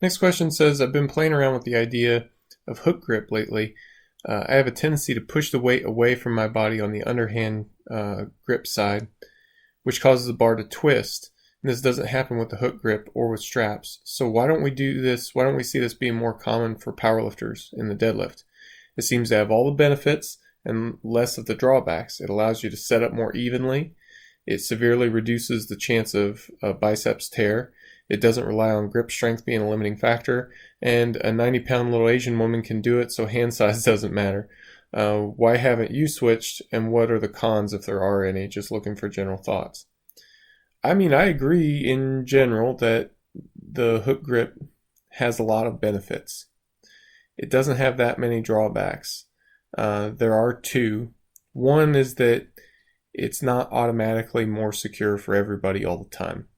Next question says, I've been playing around with the idea of hook grip lately. I have a tendency to push the weight away from my body on the underhand grip side, which causes the bar to twist. And this doesn't happen with the hook grip or with straps. So why don't we do this? Why don't we see this being more common for powerlifters in the deadlift? It seems to have all the benefits and less of the drawbacks. It allows you to set up more evenly. It severely reduces the chance of a biceps tear. It doesn't rely on grip strength being a limiting factor. And a 90-pound little Asian woman can do it, so hand size doesn't matter. Why haven't you switched, and what are the cons if there are any? Just looking for general thoughts. I mean, I agree in general that the hook grip has a lot of benefits. It doesn't have that many drawbacks. There are two. One is that it's not automatically more secure for everybody all the time.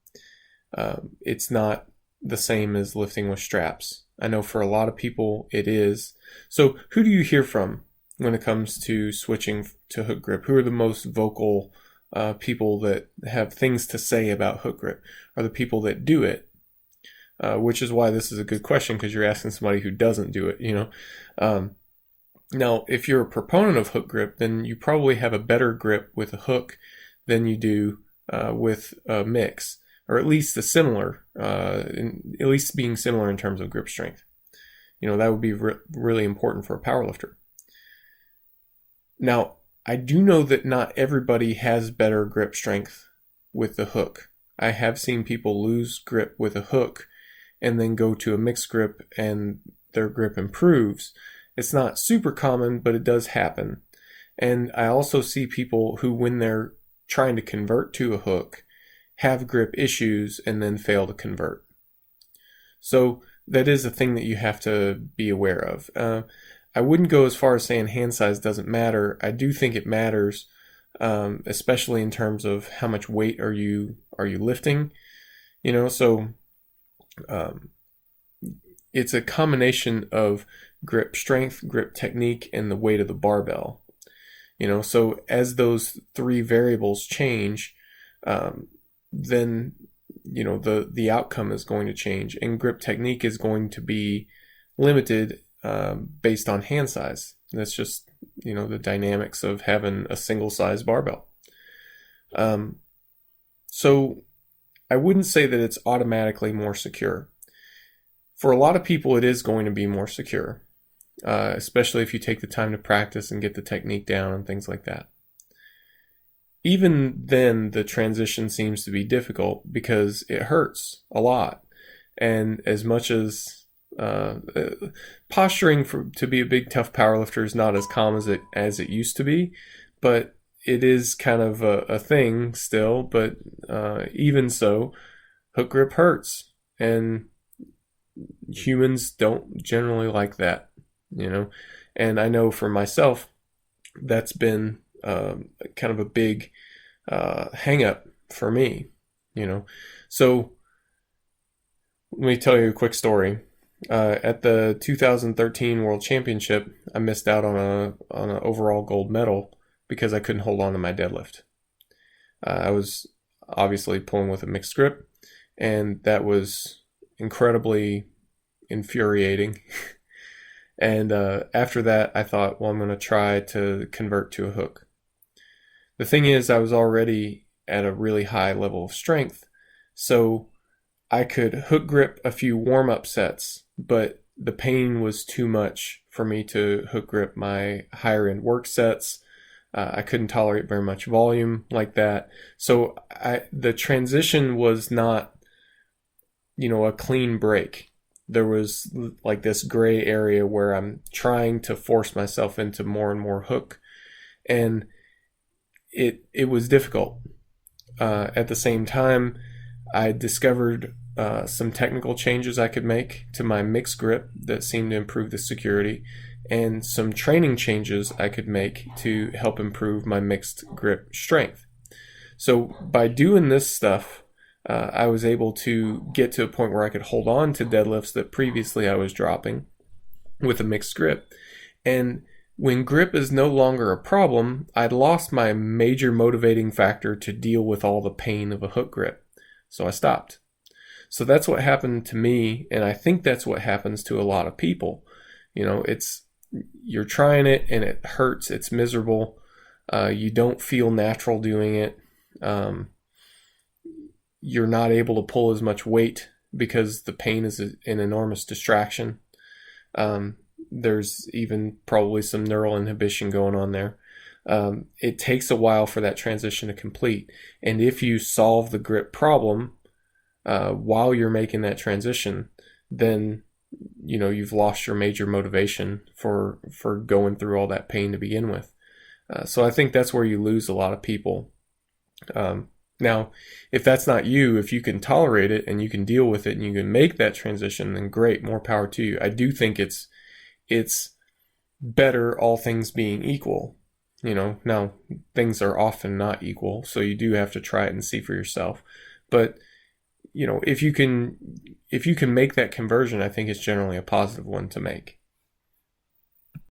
It's not the same as lifting with straps. I know for a lot of people it is. So who do you hear from when it comes to switching to hook grip? Who are the most vocal people that have things to say about hook grip? Are the people that do it? Which is why this is a good question, because you're asking somebody who doesn't do it, you know. Now, if you're a proponent of hook grip, then you probably have a better grip with a hook than you do with a mix, or at least a similar, at least being similar in terms of grip strength. You know, that would be really important for a powerlifter. Now, I do know that not everybody has better grip strength with the hook. I have seen people lose grip with a hook and then go to a mixed grip and their grip improves. It's not super common, but it does happen. And I also see people who, when they're trying to convert to a hook, have grip issues and then fail to convert. So that is a thing that you have to be aware of. I wouldn't go as far as saying hand size doesn't matter. I do think it matters, especially in terms of how much weight are you lifting. You know, so it's a combination of grip strength, grip technique, and the weight of the barbell. You know, so as those three variables change, then you know the outcome is going to change, and grip technique is going to be limited based on hand size. That's just, you know, the dynamics of having a single size barbell. So I wouldn't say that it's automatically more secure. For a lot of people, it is going to be more secure, especially if you take the time to practice and get the technique down and things like that. Even then, the transition seems to be difficult because it hurts a lot. And as much as posturing to be a big, tough powerlifter is not as common as it used to be, but it is kind of a thing still. But even so, hook grip hurts. And humans don't generally like that, you know. And I know for myself, that's been kind of a big hang up for me, you know. So let me tell you a quick story. At the 2013 World Championship, I missed out on an overall gold medal because I couldn't hold on to my deadlift. I was obviously pulling with a mixed grip, and that was incredibly infuriating. And after that, I thought, well, I'm going to try to convert to a hook. The thing is, I was already at a really high level of strength, so I could hook grip a few warm-up sets, but the pain was too much for me to hook grip my higher end work sets. I couldn't tolerate very much volume like that. So the transition was not, you know, a clean break. There was like this gray area where I'm trying to force myself into more and more hook. And it was difficult. At the same time, I discovered some technical changes I could make to my mixed grip that seemed to improve the security, and some training changes I could make to help improve my mixed grip strength. So by doing this stuff, I was able to get to a point where I could hold on to deadlifts that previously I was dropping with a mixed grip. And when grip is no longer a problem, I'd lost my major motivating factor to deal with all the pain of a hook grip. So I stopped. So that's what happened to me, and I think that's what happens to a lot of people. It's you're trying it and it hurts. It's miserable. You don't feel natural doing it. You're not able to pull as much weight because the pain is an enormous distraction. There's even probably some neural inhibition going on there. It takes a while for that transition to complete. And if you solve the grip problem while you're making that transition, then you've lost your major motivation for going through all that pain to begin with. So I think that's where you lose a lot of people. Now, if that's not you, if you can tolerate it and you can deal with it and you can make that transition, then great, more power to you. I do think it's better, all things being equal. Now things are often not equal, so you do have to try it and see for yourself. But if you can make that conversion, I think it's generally a positive one to make.